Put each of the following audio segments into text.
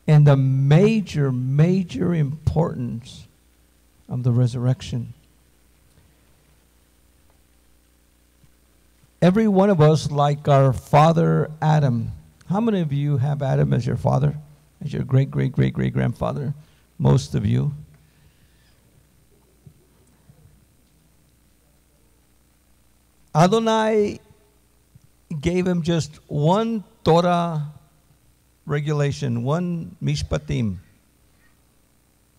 and the major, major importance of the resurrection. Every one of us, like our father Adam. How many of you have Adam as your father? As your great-great-great-great-grandfather? Most of you. Adonai gave him just one Torah regulation, one mishpatim.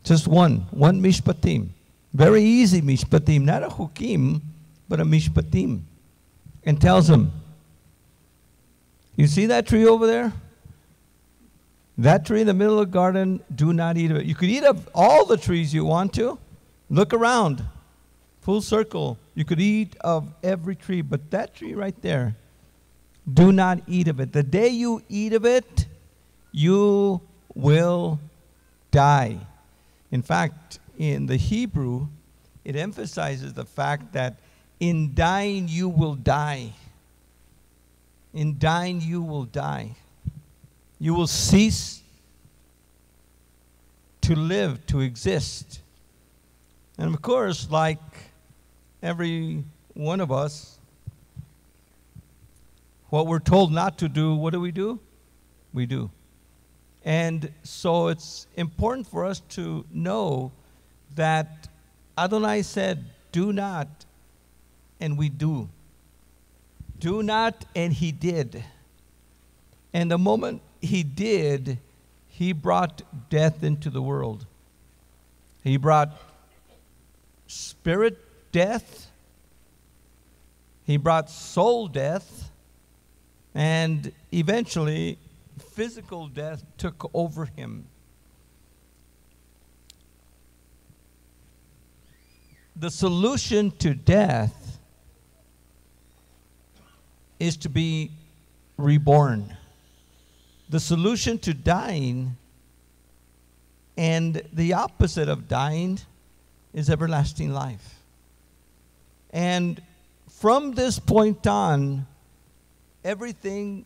Just one mishpatim. Very easy mishpatim, not a hukim, but a mishpatim. And tells him, you see that tree over there? That tree in the middle of the garden, do not eat of it. You could eat of all the trees you want to. Look around, full circle. You could eat of every tree, but that tree right there, do not eat of it. The day you eat of it, you will die. In fact, in the Hebrew, it emphasizes the fact that in dying you will die. In dying you will die. You will cease to live, to exist. And of course, like every one of us, what we're told not to do, what do? We do. And so it's important for us to know that Adonai said, do not, and we do. Do not, and he did. And the moment he did, he brought death into the world. He brought spirit death. He brought soul death. And eventually, physical death took over him. The solution to death is to be reborn. The solution to dying and the opposite of dying is everlasting life. And from this point on, everything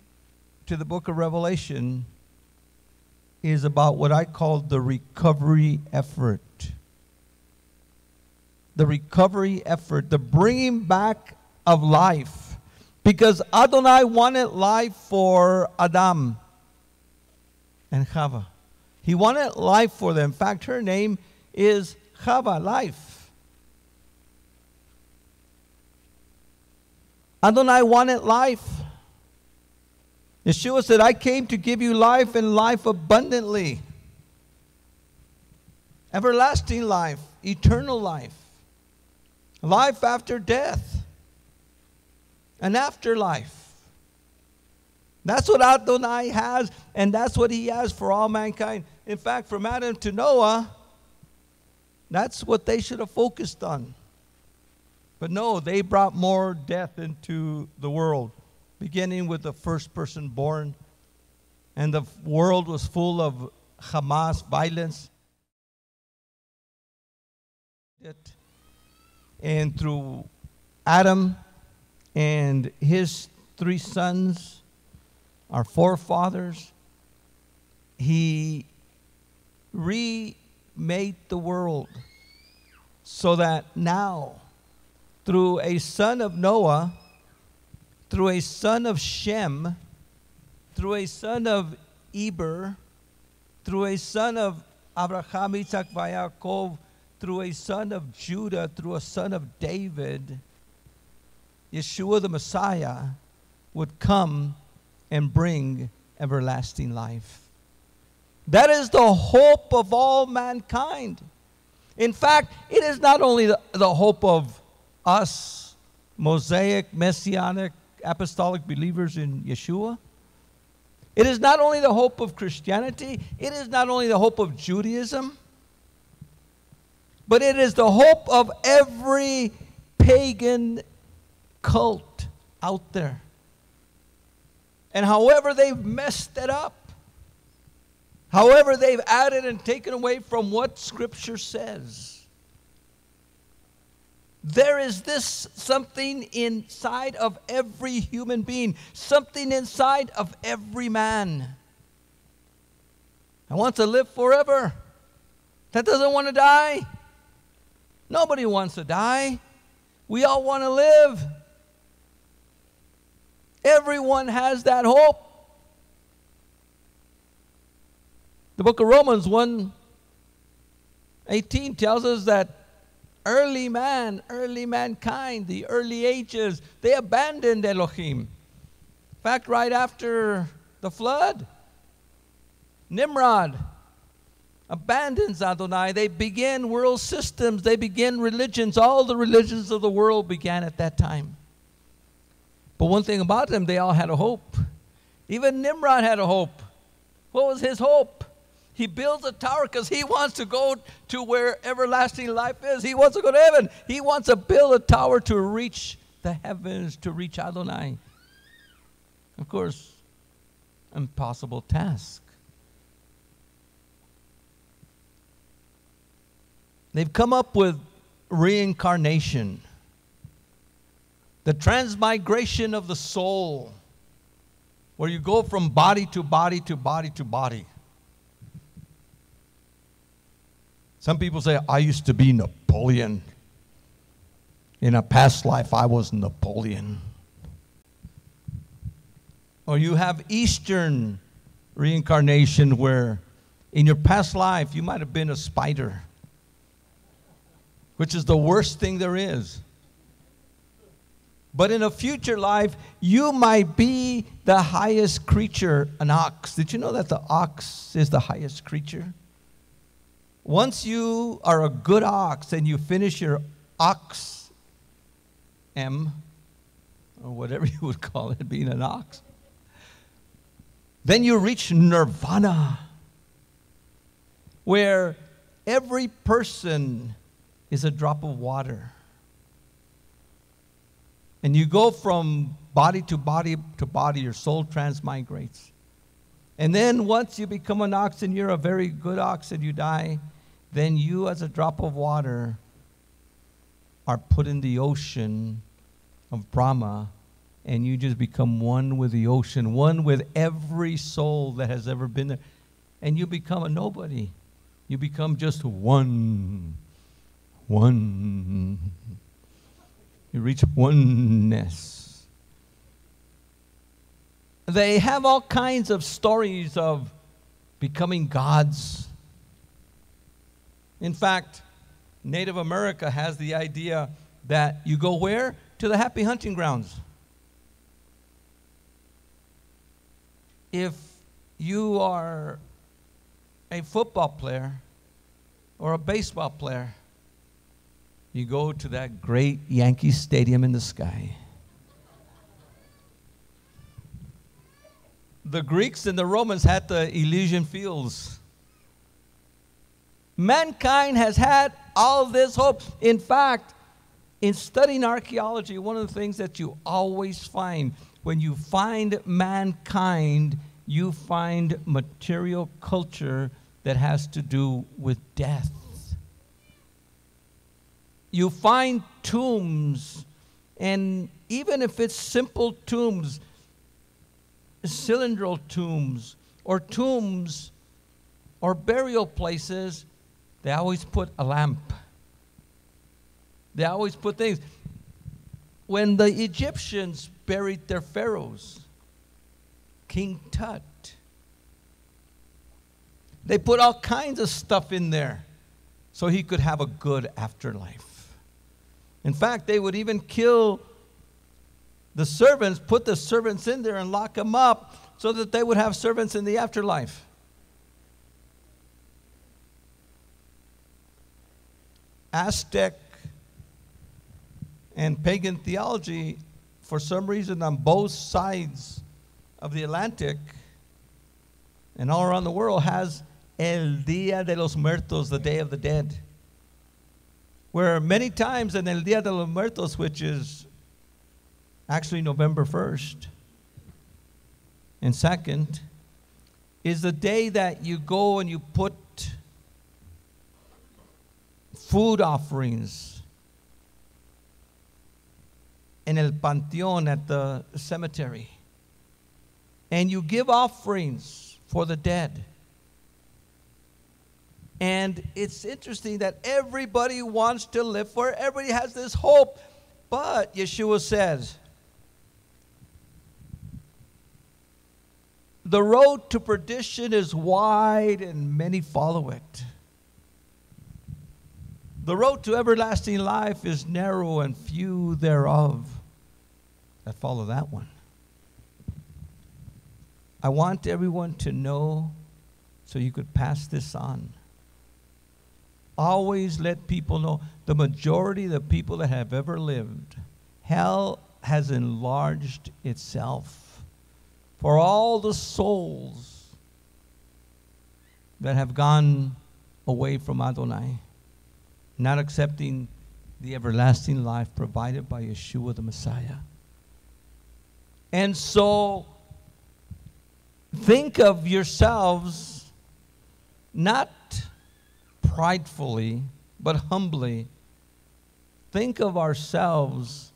to the book of Revelation is about what I call the recovery effort. The recovery effort, the bringing back of life. Because Adonai wanted life for Adam and Chava. He wanted life for them. In fact, her name is Chava, life. Adonai wanted life. Yeshua said, I came to give you life and life abundantly. Everlasting life, eternal life. Life after death. An afterlife. That's what Adonai has, and that's what he has for all mankind. In fact, from Adam to Noah, that's what they should have focused on. But no, they brought more death into the world, beginning with the first person born. And the world was full of Hamas, violence. And through Adam and his 3 sons, our forefathers, he remade the world so that now, through a son of Noah, through a son of Shem, through a son of Eber, through a son of Abraham, Isaac, Yaakov, through a son of Judah, through a son of David, Yeshua the Messiah would come and bring everlasting life. That is the hope of all mankind. In fact, it is not only the hope of us, Mosaic, Messianic, apostolic believers in Yeshua. It is not only the hope of Christianity. It is not only the hope of Judaism. But it is the hope of every pagan cult out there. And however they've messed it up, however they've added and taken away from what Scripture says, there is this something inside of every human being, something inside of every man. I want to live forever. That doesn't want to die. Nobody wants to die. We all want to live. Everyone has that hope. The book of Romans 1:18 tells us that early mankind, the early ages, they abandoned Elohim. In fact, right after the flood, Nimrod abandons Adonai. They began world systems. They began religions. All the religions of the world began at that time. But one thing about them, they all had a hope. Even Nimrod had a hope. What was his hope? He builds a tower because he wants to go to where everlasting life is. He wants to go to heaven. He wants to build a tower to reach the heavens, to reach Adonai. Of course, impossible task. They've come up with reincarnation, the transmigration of the soul, where you go from body to body to body to body. Some people say, I used to be Napoleon. In a past life, I was Napoleon. Or you have Eastern reincarnation, where in your past life, you might have been a spider, which is the worst thing there is. But in a future life, you might be the highest creature, an ox. Did you know that the ox is the highest creature? Once you are a good ox and you finish your ox or whatever you would call it, being an ox, then you reach nirvana, where every person is a drop of water. And you go from body to body to body, your soul transmigrates. And then once you become an ox and you're a very good ox and you die, then you as a drop of water are put in the ocean of Brahma, and you just become one with the ocean, one with every soul that has ever been there. And you become a nobody. You become just one. You reach oneness. They have all kinds of stories of becoming gods. In fact, Native America has the idea that you go where? To the happy hunting grounds. If you are a football player or a baseball player, you go to that great Yankee Stadium in the sky. The Greeks and the Romans had the Elysian Fields. Mankind has had all this hope. In fact, in studying archaeology, one of the things that you always find, when you find mankind, you find material culture that has to do with death. You find tombs, and even if it's simple tombs, cylindrical tombs or burial places, they always put a lamp. They always put things. When the Egyptians buried their pharaohs, King Tut, they put all kinds of stuff in there so he could have a good afterlife. In fact, they would even kill the servants, put the servants in there and lock them up so that they would have servants in the afterlife. Aztec and pagan theology, for some reason on both sides of the Atlantic and all around the world, has El Día de los Muertos, the Day of the Dead, where many times in El Día de los Muertos, which is actually November 1st and 2nd, is the day that you go and you put food offerings in El Panteón at the cemetery. And you give offerings for the dead. And it's interesting that everybody wants to live for, everybody has this hope. But Yeshua says, the road to perdition is wide and many follow it. The road to everlasting life is narrow and few thereof that follow that one. I want everyone to know so you could pass this on. Always let people know, the majority of the people that have ever lived, hell has enlarged itself for all the souls that have gone away from Adonai, not accepting the everlasting life provided by Yeshua the Messiah. And so, think of yourselves not pridefully, but humbly. Think of ourselves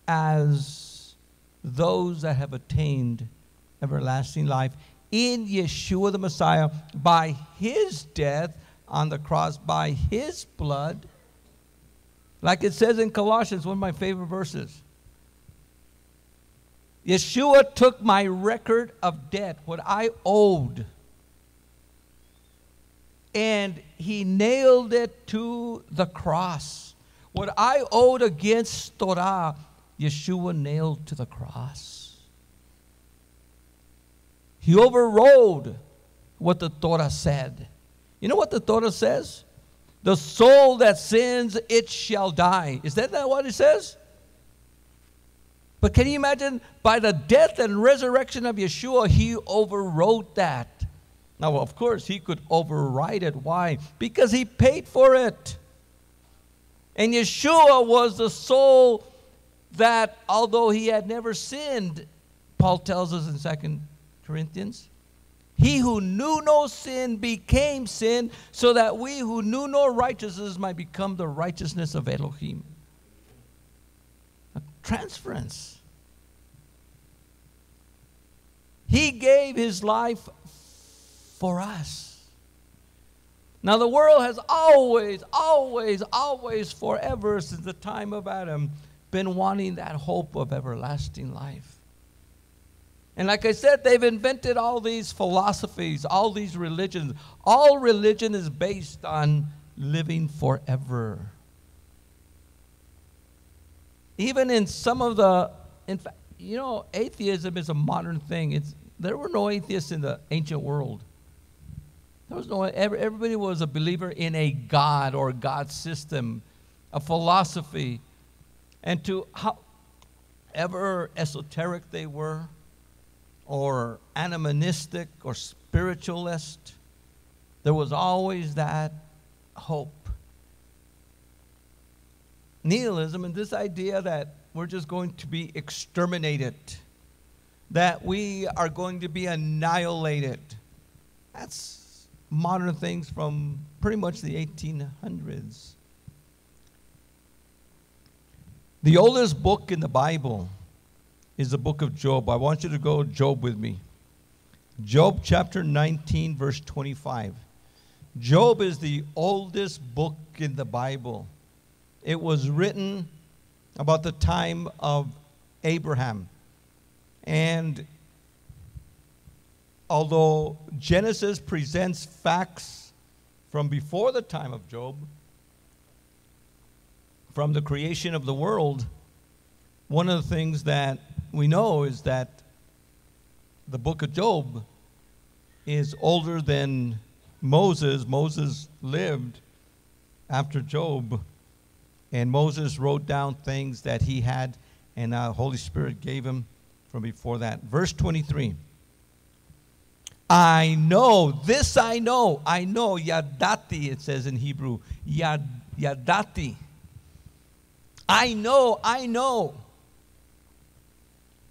as those that have attained everlasting life in Yeshua the Messiah by his death on the cross, by his blood. Like it says in Colossians, one of my favorite verses. Yeshua took my record of debt, what I owed, and he nailed it to the cross. What I owed against Torah, Yeshua nailed to the cross. He overrode what the Torah said. You know what the Torah says? The soul that sins, it shall die. Is that not what it says? But can you imagine, by the death and resurrection of Yeshua, he overrode that. Now, of course, he could override it. Why? Because he paid for it. And Yeshua was the soul that, although he had never sinned, Paul tells us in 2 Corinthians, he who knew no sin became sin, so that we who knew no righteousness might become the righteousness of Elohim. A transference. He gave his life for us. Now the world has always, forever, since the time of Adam, been wanting that hope of everlasting life. And like I said, they've invented all these philosophies, all these religions. All religion is based on living forever. Even in some of the, in fact, you know, atheism is a modern thing. There were no atheists in the ancient world. There was no, everybody was a believer in a God or God system, a philosophy. And to however esoteric they were, or animistic or spiritualist, there was always that hope. Nihilism and this idea that we're just going to be exterminated, that we are going to be annihilated. That's modern things from pretty much the 1800s. The oldest book in the Bible is the book of Job. I want you to go Job with me. Job chapter 19, verse 25. Job is the oldest book in the Bible. It was written about the time of Abraham. And although Genesis presents facts from before the time of Job, from the creation of the world, one of the things that we know is that the book of Job is older than Moses. Moses lived after Job, and Moses wrote down things that he had, and the Holy Spirit gave him from before that. Verse 23. I know, this I know, yadati, it says in Hebrew, yadati. I know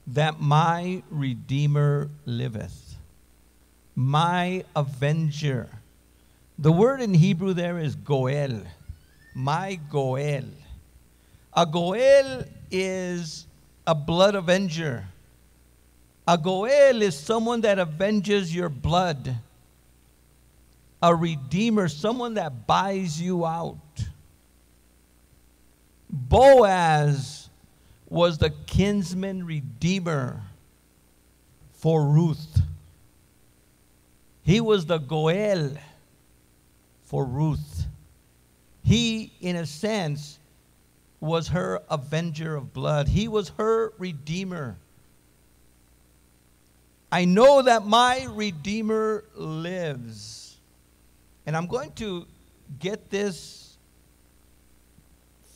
that my Redeemer liveth, my avenger. The word in Hebrew there is goel, my goel. A goel is a blood avenger. A goel is someone that avenges your blood. a redeemer, someone that buys you out. Boaz was the kinsman redeemer for Ruth. He was the Goel for Ruth. He, in a sense, was her avenger of blood. He was her redeemer. I know that my Redeemer lives. And I'm going to get this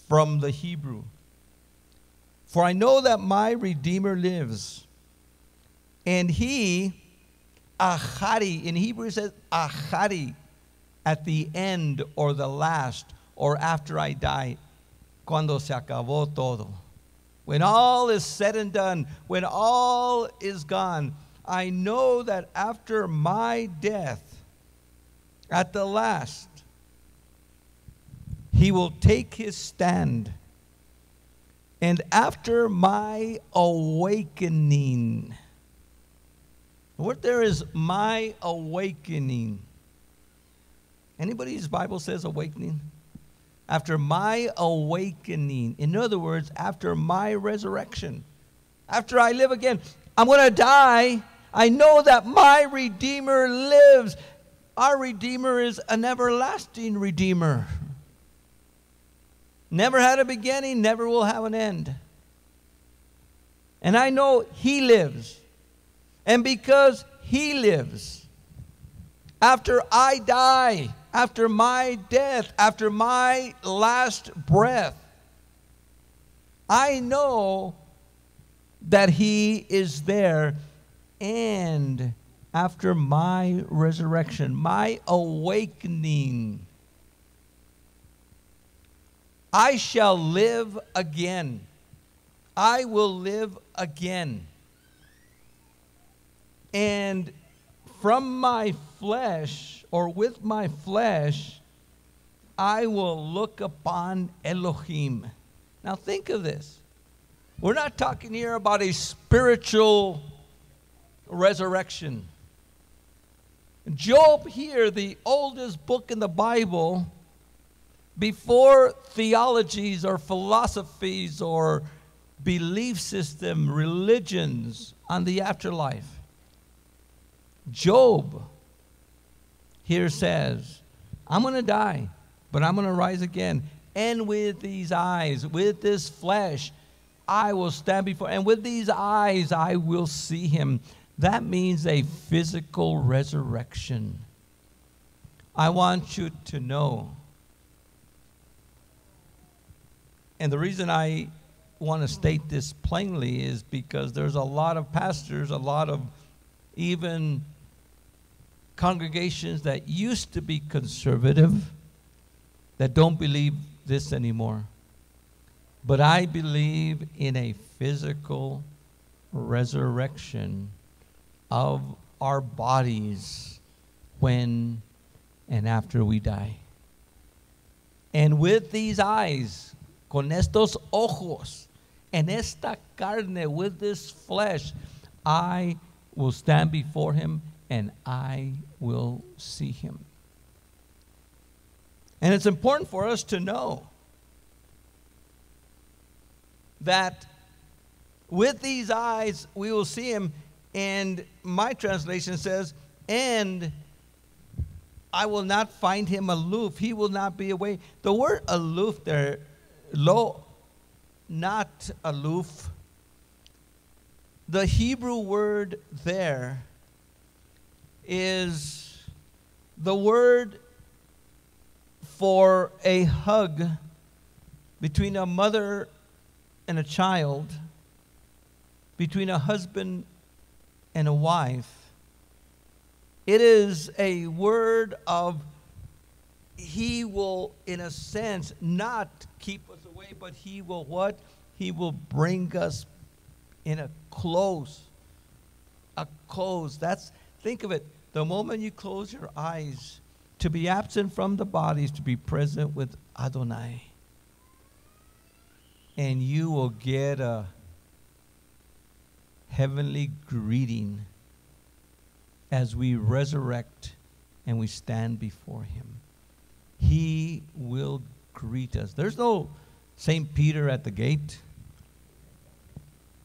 from the Hebrew. For I know that my Redeemer lives. And he, achari, in Hebrew it says achari, at the end or the last or after I die, cuando se acabó todo. When all is said and done, when all is gone, I know that after my death, at the last, he will take his stand. And after my awakening, what there is my awakening. Anybody's Bible says awakening? After my awakening. In other words, after my resurrection. After I live again. I'm going to die. I know that my Redeemer lives. Our Redeemer is an everlasting Redeemer. Never had a beginning, never will have an end. And I know he lives. And because he lives, after I die, after my death, after my last breath, I know that he is there. And after my resurrection, my awakening, I shall live again. I will live again. And from my flesh, or with my flesh, I will look upon Elohim. Now think of this. We're not talking here about a spiritual resurrection. Job here, the oldest book in the Bible, before theologies or philosophies or belief system, religions on the afterlife, Job here says, I'm going to die, but I'm going to rise again. And with these eyes, with this flesh, I will stand before, and with these eyes I will see him. That means a physical resurrection. I want you to know. And the reason I want to state this plainly is because there's a lot of pastors, a lot of even congregations that used to be conservative that don't believe this anymore. But I believe in a physical resurrection of our bodies when and after we die. And with these eyes, con estos ojos, en esta carne, with this flesh, I will stand before him and I will see him. And it's important for us to know that with these eyes we will see him. And my translation says, and I will not find him aloof. He will not be away. The word aloof there, lo, not aloof. The Hebrew word there is the word for a hug between a mother and a child, between a husband and a wife. It is a word of he will, in a sense, not keep us away, but he will what? He will bring us in a close. That's, think of it, the moment you close your eyes, to be absent from the bodies, to be present with Adonai. And you will get a heavenly greeting as we resurrect and we stand before him. He will greet us. There's no St. Peter at the gate.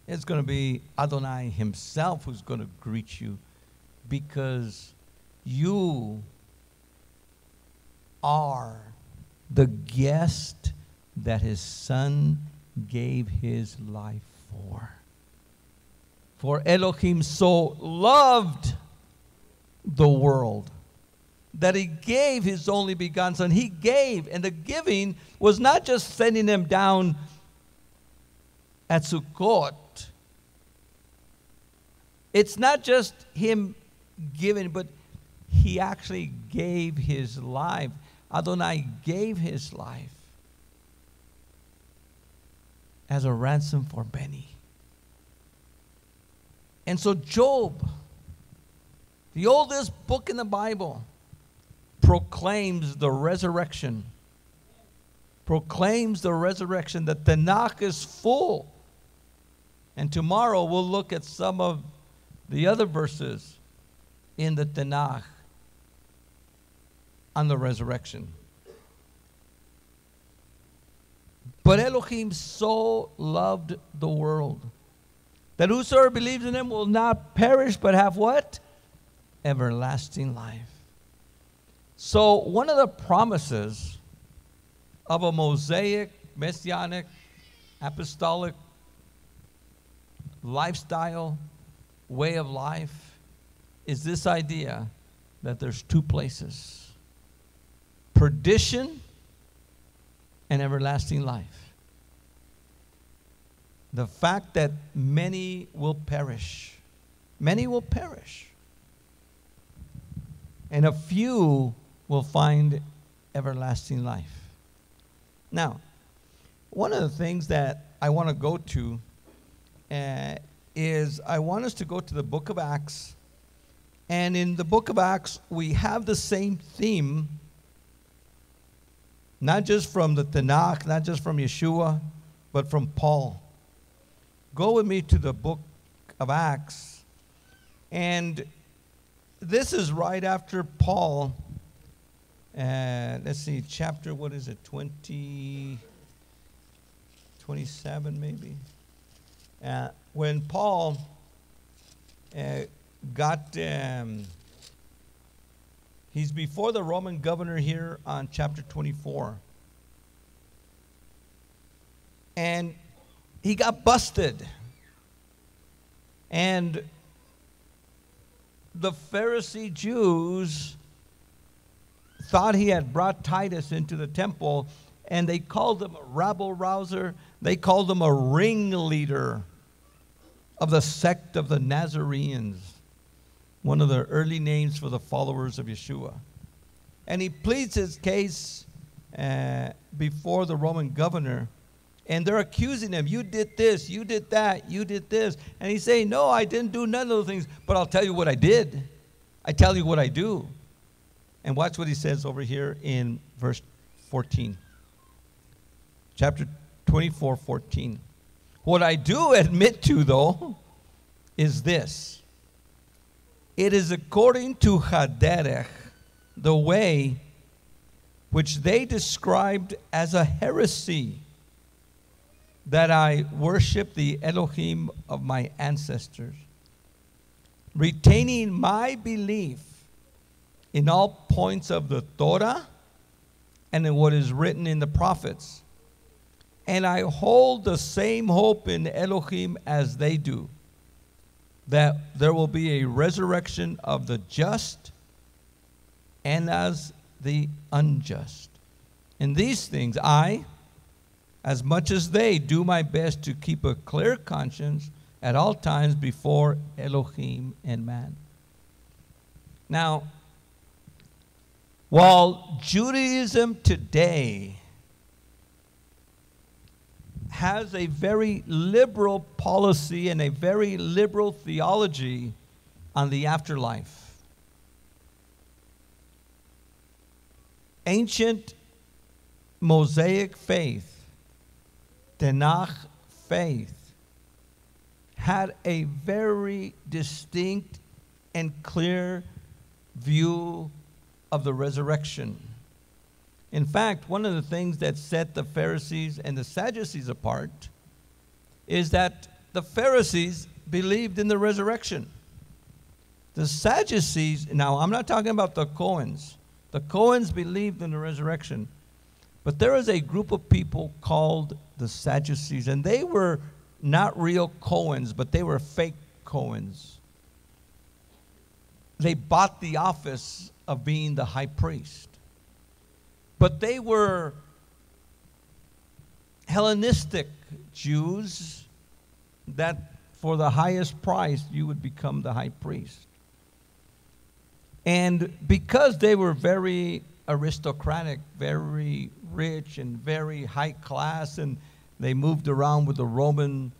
It's going to be Adonai himself who's going to greet you, because you are the guest that his son gave his life for. For Elohim so loved the world that he gave his only begotten son. He gave, and the giving was not just sending him down at Sukkot. It's not just him giving, but he actually gave his life. Adonai gave his life as a ransom for many. And so Job, the oldest book in the Bible, proclaims the resurrection. Proclaims the resurrection. The Tanakh is full. And tomorrow we'll look at some of the other verses in the Tanakh on the resurrection. But Elohim so loved the world that whosoever believes in him will not perish but have what? Everlasting life. So one of the promises of a Mosaic, Messianic, apostolic lifestyle, way of life, is this idea that there's two places: perdition and everlasting life. The fact that many will perish. Many will perish. And a few will find everlasting life. Now, one of the things that I want to go to is I want us to go to the book of Acts. And in the book of Acts, we have the same theme, not just from the Tanakh, not just from Yeshua, but from Paul. Go with me to the book of Acts. And this is right after Paul, let's see, chapter, what is it, 27 maybe? When Paul he's before the Roman governor here on chapter 24. And he got busted. And the Pharisee Jews thought he had brought Titus into the temple, and they called him a rabble-rouser. They called him a ringleader of the sect of the Nazarenes, one of the early names for the followers of Yeshua. And he pleads his case before the Roman governor, and they're accusing him. You did this, you did that, you did this. And he's saying, no, I didn't do none of those things, but I'll tell you what I did. I tell you what I do. And watch what he says over here in verse 14. Chapter 24, 14. What I do admit to, though, is this. It is according to Haderech, the way which they described as a heresy, that I worship the Elohim of my ancestors, retaining my belief in all points of the Torah and in what is written in the prophets. And I hold the same hope in Elohim as they do, that there will be a resurrection of the just and as the unjust. In these things, I, as much as they, do my best to keep a clear conscience at all times before Elohim and man. Now, while Judaism today has a very liberal policy and a very liberal theology on the afterlife, ancient Mosaic faith, Tanakh faith, had a very distinct and clear view of the resurrection. In fact, one of the things that set the Pharisees and the Sadducees apart is that the Pharisees believed in the resurrection. The Sadducees, now I'm not talking about the Cohens. The Cohens believed in the resurrection. But there is a group of people called the Sadducees, and they were not real Cohens, but they were fake Cohens. They bought the office of being the high priest. But they were Hellenistic Jews that for the highest price you would become the high priest. And because they were very aristocratic, very rich, and very high class, and they moved around with the Roman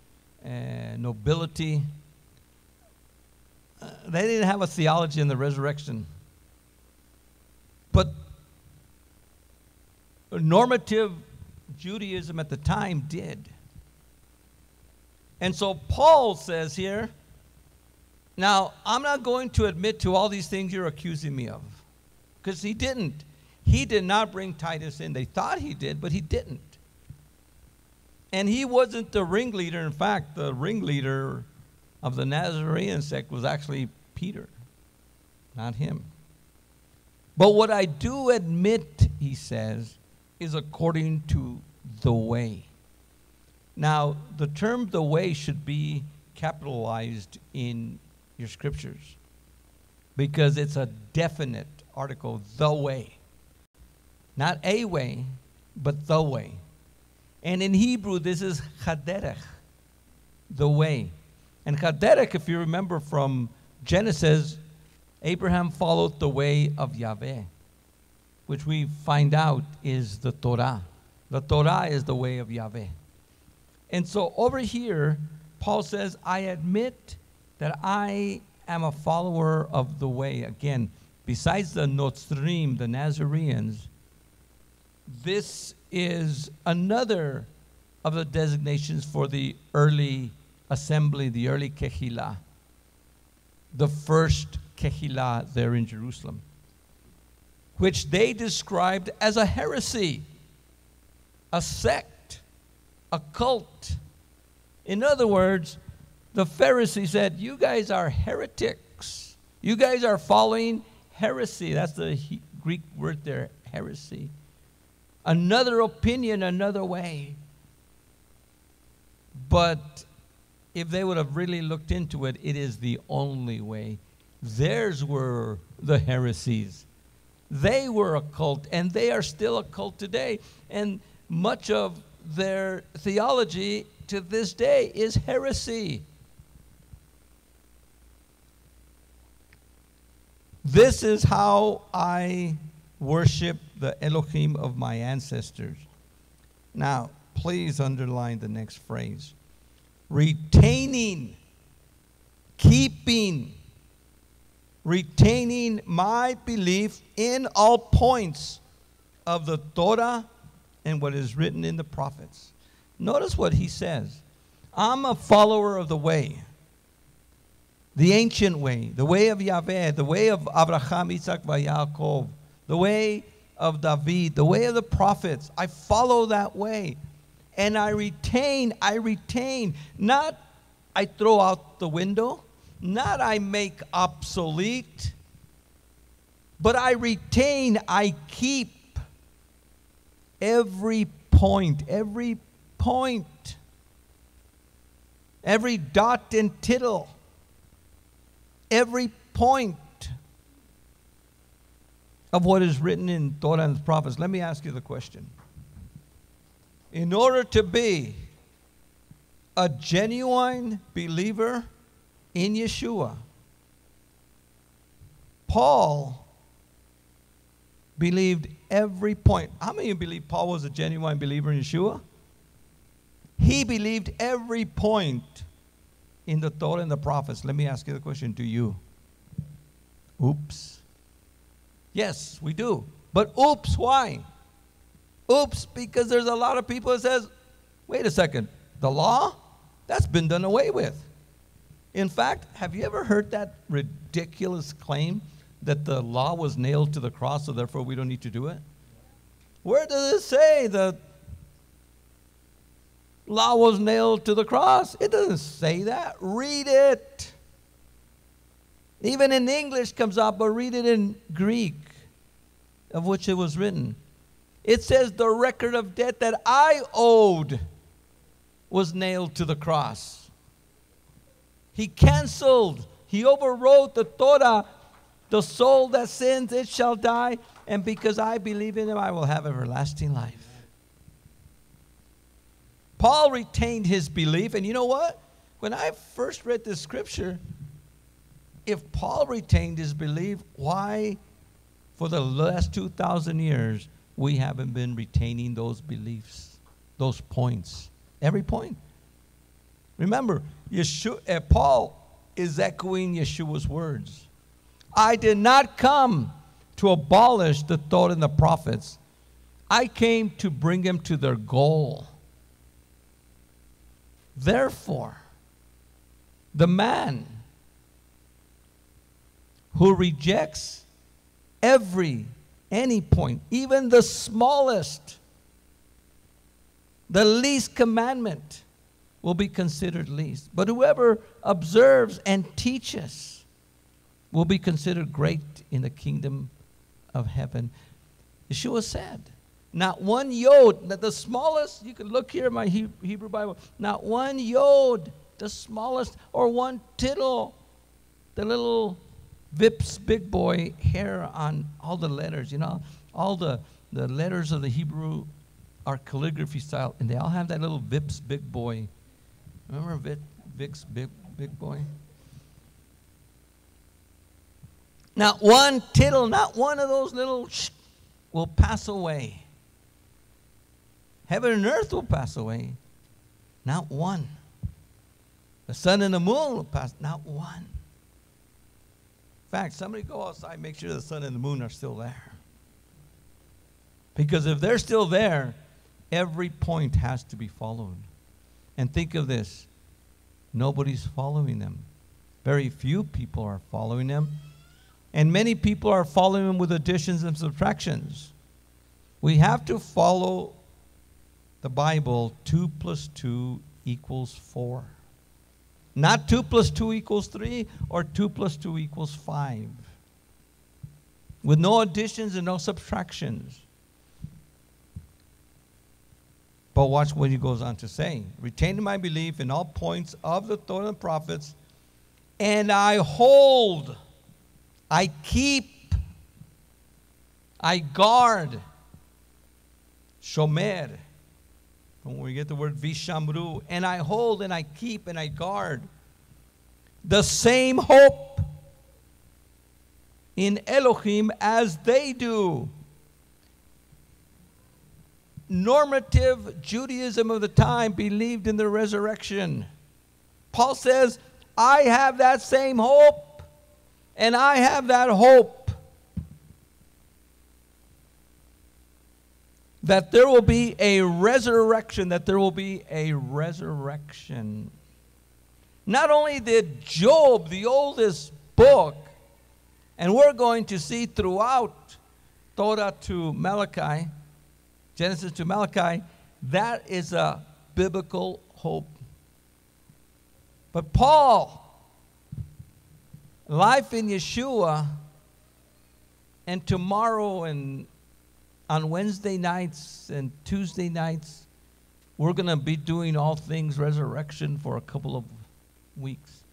nobility, they didn't have a theology in the resurrection. But normative Judaism at the time did. And so Paul says here, now, I'm not going to admit to all these things you're accusing me of. Because he didn't. He did not bring Titus in. They thought he did, but he didn't. And he wasn't the ringleader. In fact, the ringleader of the Nazarene sect was actually Peter, not him. But what I do admit, he says, is according to the way. Now, the term the way should be capitalized in your scriptures because it's a definite article, the way. Not a way, but the way. And in Hebrew, this is chaderech, the way. And chaderech, if you remember from Genesis, Abraham followed the way of Yahweh, which we find out is the Torah. The Torah is the way of Yahweh. And so over here, Paul says, I admit that I am a follower of the way. Again, besides the Notzrim, the Nazarenes, this is another of the designations for the early assembly, the early Kehillah, the first Kehillah there in Jerusalem, which they described as a heresy, a sect, a cult. In other words, the Pharisees said, you guys are heretics. You guys are following heresy. That's the Greek word there, heresy. Another opinion, another way. But if they would have really looked into it, it is the only way. Theirs were the heresies. They were a cult, and they are still a cult today. And much of their theology to this day is heresy. This is how I worship the Elohim of my ancestors. Now, please underline the next phrase. Retaining, keeping, retaining my belief in all points of the Torah and what is written in the prophets. Notice what he says. I'm a follower of the way. The ancient way, the way of Yahweh, the way of Abraham, Isaac, and Yaakov, the way of David, the way of the prophets. I follow that way. And I retain, not I throw out the window, not I make obsolete, but I retain, I keep every point, every dot and tittle, every point of what is written in Torah and the prophets. Let me ask you the question. In order to be a genuine believer in Yeshua, Paul believed every point. How many of you believe Paul was a genuine believer in Yeshua? He believed every point in the Torah and the prophets. Let me ask you the question, do you? Oops. Yes, we do. But oops, why? Oops, because there's a lot of people that says, wait a second, the law? That's been done away with. In fact, have you ever heard that ridiculous claim that the law was nailed to the cross, so therefore we don't need to do it? Where does it say the law was nailed to the cross? It doesn't say that. Read it. Even in English comes out, but read it in Greek, of which it was written. It says the record of debt that I owed was nailed to the cross. He canceled. He overrode the Torah. The soul that sins, it shall die. And because I believe in him, I will have everlasting life. Paul retained his belief. And you know what? When I first read this scripture, if Paul retained his belief, why for the last 2,000 years we haven't been retaining those beliefs, those points, every point? Remember, Paul is echoing Yeshua's words. I did not come to abolish the Torah and the prophets. I came to bring them to their goal. Therefore, the man who rejects any point, even the smallest, the least commandment, will be considered least. But whoever observes and teaches will be considered great in the kingdom of heaven. Yeshua said, not one yod, the smallest, you can look here in my Hebrew Bible, not one yod, the smallest, or one tittle, the little Vips big boy hair on all the letters, you know, all the letters of the Hebrew are calligraphy style, and they all have that little Vips big boy. Remember Vic's big boy? Not one tittle, not one of those little will pass away. Heaven and earth will pass away. Not one. The sun and the moon will pass. Not one. In fact, somebody go outside, make sure the sun and the moon are still there. Because if they're still there, every point has to be followed. And think of this. Nobody's following them. Very few people are following them. And many people are following them with additions and subtractions. We have to follow the Bible. 2 plus 2 equals 4. Not 2 plus 2 equals 3 or 2 plus 2 equals 5. With no additions and no subtractions. But watch what he goes on to say. Retaining my belief in all points of the Torah and prophets, and I hold, I keep, I guard, shomer, from where we get the word vishamru, and I hold and I keep and I guard the same hope in Elohim as they do. Normative Judaism of the time believed in the resurrection. Paul says, I have that same hope. And I have that hope that there will be a resurrection, that there will be a resurrection. Not only did Job, the oldest book, and we're going to see throughout Torah to Malachi, Genesis to Malachi, that is a biblical hope. But Paul, life in Yeshua, and tomorrow and on Wednesday nights and Tuesday nights, we're going to be doing all things resurrection for a couple of weeks.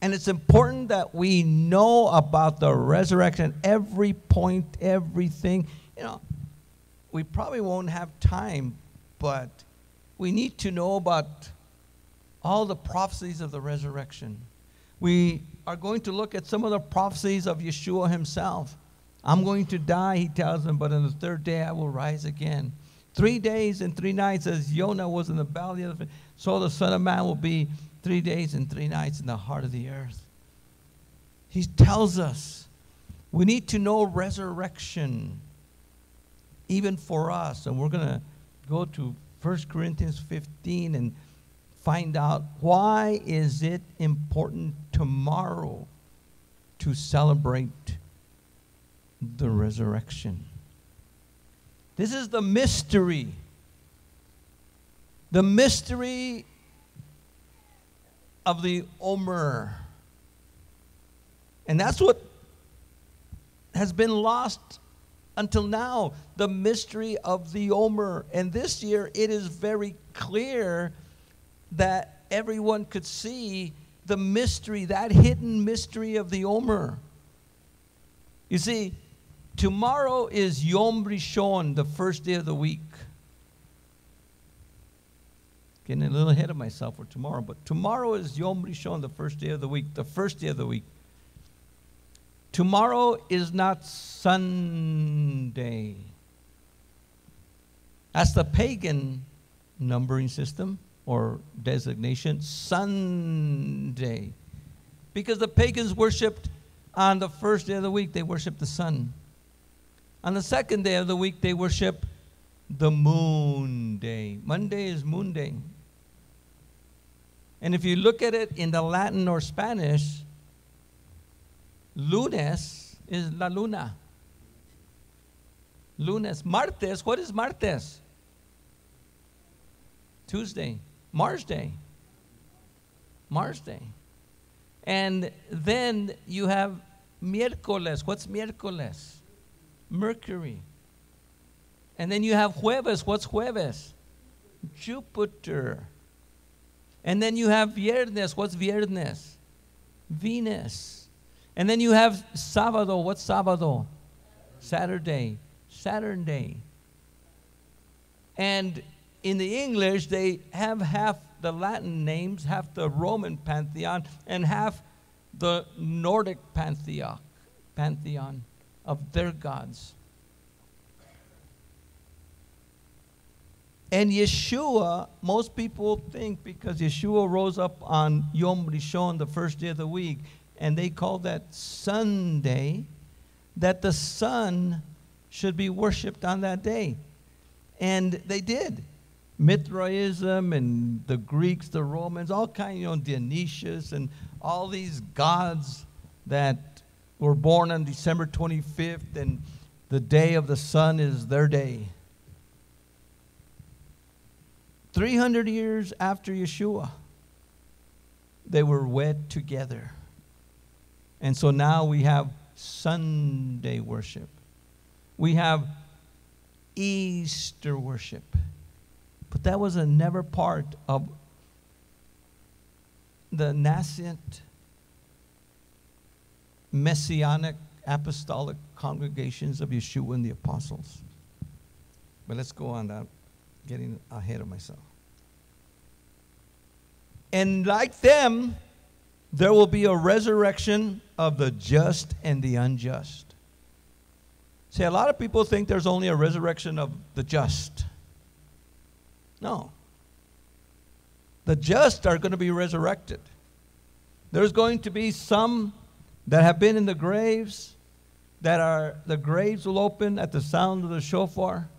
And it's important that we know about the resurrection, every point, everything. You know, we probably won't have time, but we need to know about all the prophecies of the resurrection. We are going to look at some of the prophecies of Yeshua himself. I'm going to die, he tells them, but on the third day I will rise again. 3 days and 3 nights as Jonah was in the belly of the fish, so the Son of Man will be 3 days and 3 nights in the heart of the earth. He tells us we need to know resurrection even for us. And we're going to go to 1 Corinthians 15 and find out why is it important tomorrow to to celebrate the resurrection. This is the mystery. The mystery of the Omer. And that's what has been lost until now, the mystery of the Omer. And this year, it is very clear that everyone could see the mystery, that hidden mystery of the Omer. You see, tomorrow is Yom Rishon, the first day of the week. Getting a little ahead of myself for tomorrow, but tomorrow is Yom Rishon, the first day of the week, the first day of the week. Tomorrow is not Sunday. That's the pagan numbering system or designation, Sunday. Because the pagans worshipped on the first day of the week, they worshiped the sun. On the second day of the week, they worship the moon day. Monday is moon day. And if you look at it in the Latin or Spanish, lunes is la luna. Lunes. Martes, what is martes? Tuesday. Mars Day. Mars Day. And then you have miércoles. What's miércoles? Mercury. And then you have jueves. What's jueves? Jupiter. And then you have viernes. What's viernes? Venus. And then you have sábado. What's sábado? Saturday. Saturn Day. And in the English, they have half the Latin names, half the Roman pantheon, and half the Nordic pantheon of their gods. And Yeshua, most people think because Yeshua rose up on Yom Rishon, the first day of the week, and they call that Sunday, that the sun should be worshipped on that day. And they did. Mithraism and the Greeks, the Romans, all kinds, Dionysius and all these gods that were born on December 25th, and the day of the sun is their day. 300 years after Yeshua, they were wed together. And so now we have Sunday worship. We have Easter worship. But that was never part of the nascent messianic apostolic congregations of Yeshua and the apostles. But let's go on that, getting ahead of myself. And like them, there will be a resurrection of the just and the unjust. See, a lot of people think there's only a resurrection of the just. No. The just are going to be resurrected. There's going to be some that have been in the graves, the graves will open at the sound of the shofar,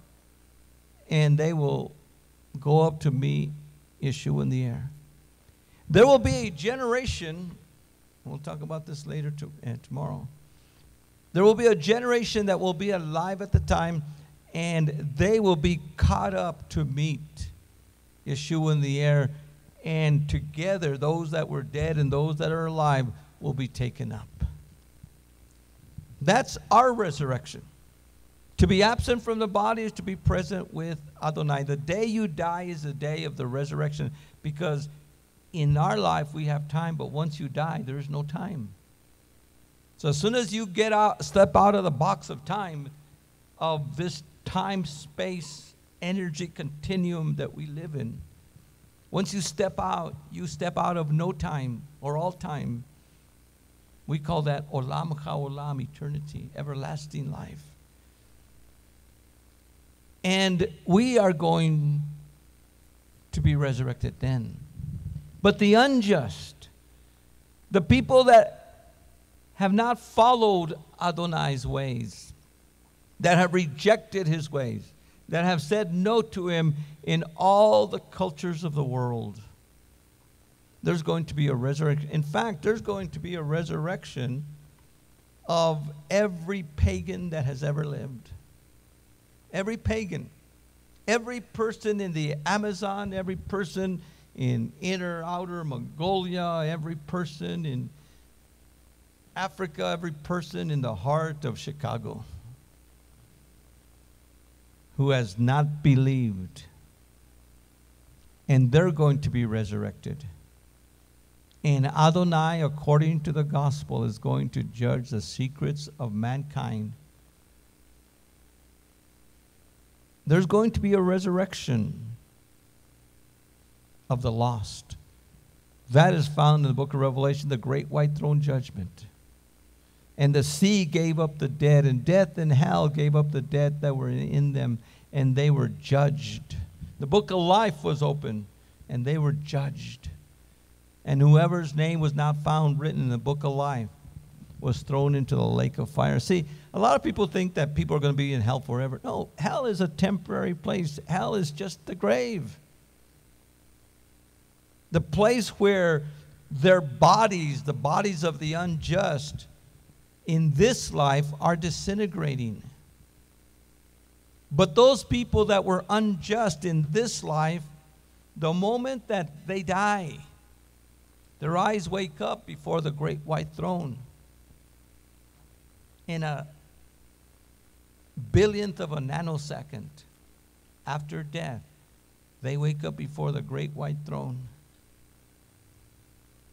and they will go up to meet Yeshua in the air. There will be a generation, we'll talk about this later tomorrow. There will be a generation that will be alive at the time, and they will be caught up to meet Yeshua in the air. And together, those that were dead and those that are alive will be taken up. That's our resurrection. To be absent from the body is to be present with Adonai. The day you die is the day of the resurrection, because in our life we have time, but once you die, there is no time. So as soon as you step out of the box of time, of this time, space, energy continuum that we live in, once you step out of no time or all time. We call that olam ha'olam, eternity, everlasting life. And we are going to be resurrected then. But the unjust, the people that have not followed Adonai's ways, that have rejected his ways, that have said no to him in all the cultures of the world, there's going to be a resurrection. In fact, there's going to be a resurrection of every pagan that has ever lived. Every pagan. Every person in the Amazon, every person in inner, outer Mongolia, every person in Africa, every person in the heart of Chicago who has not believed. And they're going to be resurrected. And Adonai, according to the gospel, is going to judge the secrets of mankind. There's going to be a resurrection of the lost. That is found in the book of Revelation, the great white throne judgment. And the sea gave up the dead, and death and hell gave up the dead that were in them, and they were judged. The book of life was open, and they were judged. And whoever's name was not found written in the book of life was thrown into the lake of fire. See, a lot of people think that people are going to be in hell forever. No, hell is a temporary place. Hell is just the grave. The place where their bodies, the bodies of the unjust in this life, are disintegrating. But those people that were unjust in this life, the moment that they die, their eyes wake up before the great white throne. In a billionth of a nanosecond after death, they wake up before the great white throne.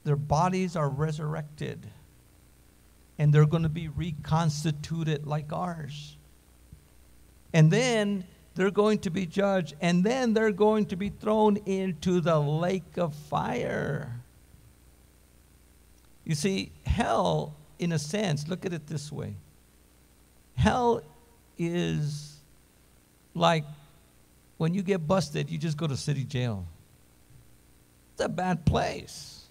Their bodies are resurrected, and they're going to be reconstituted like ours. And then they're going to be judged, and then they're going to be thrown into the lake of fire. You see, hell, in a sense, look at it this way. Hell is like when you get busted, you just go to city jail. It's a bad place.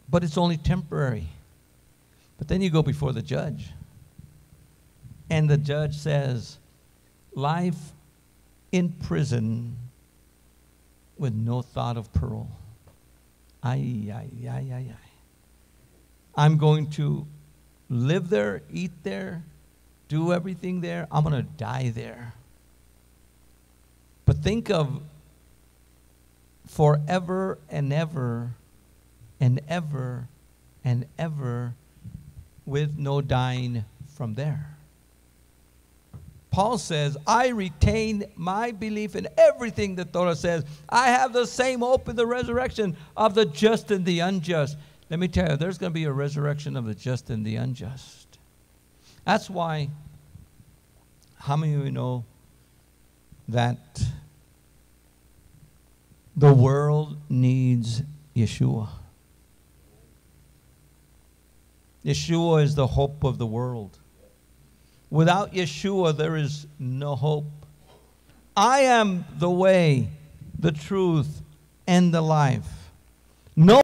But it's only temporary. But then you go before the judge. And the judge says, life in prison with no thought of parole. Ay, ay, ay, ay, ay. I'm going to live there, eat there, do everything there. I'm going to die there. But think of forever and ever and ever and ever with no dying from there. Paul says, I retain my belief in everything that Torah says. I have the same hope in the resurrection of the just and the unjust. Let me tell you, there's going to be a resurrection of the just and the unjust. That's why, how many of you know that the world needs Yeshua? Yeshua is the hope of the world. Without Yeshua, there is no hope. I am the way, the truth, and the life. No